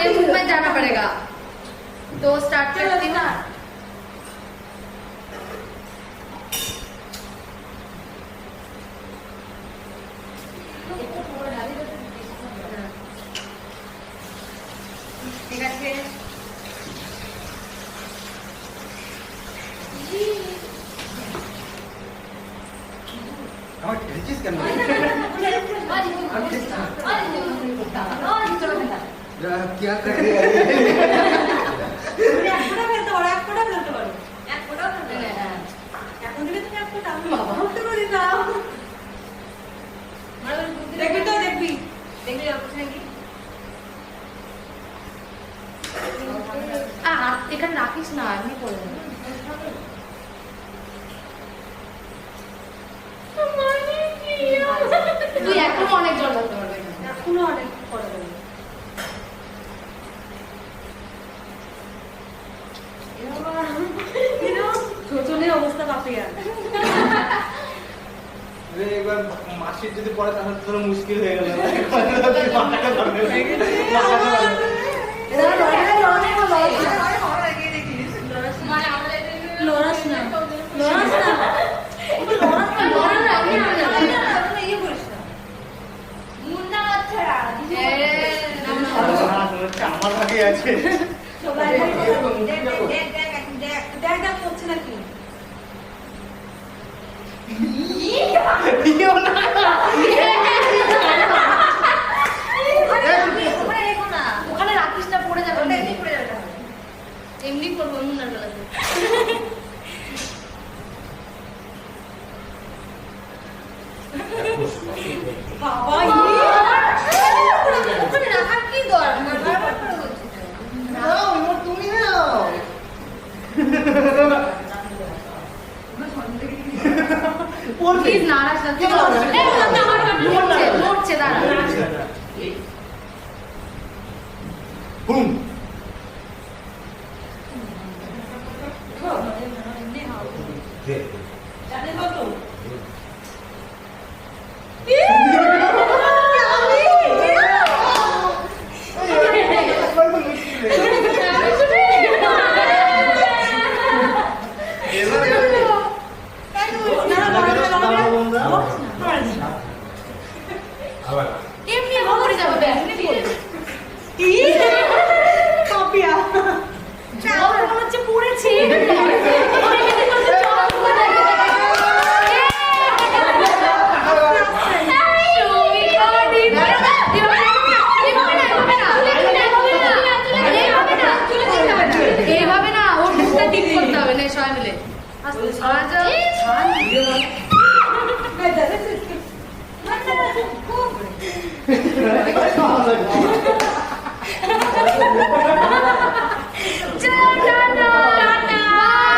ये मुंह में जाना पड़ेगा तो स्टार्ट करती हूँ ঠিক আছে আমার ঠেলছিস কেন क्या कर रही है এখানে রাখিস না এমনি করে তুই এখনো অনেক জল লাগতে পারবে এখনো অনেক পরে যাবে শোচনীয় অবস্থা পাপিয়া একবার মাসির যদি পড়ে তাহলে তোর মুশকিল হয়ে গেল আমার ভাগে আছে ওখানে রাখিস না পড়ে যাবে এমনি করবো মুন্নার বেলাতে ওখানে রাখার কি দরকার তুমি নাও প্লিজ নারাজ নড়ছে দাঁড়া হুম এমনি পড়ে যাবে হচ্ছে পড়েছি এইভাবে না ওর মুখটা ঠিক করতে হবে না সবাই মিলে আচ্ছা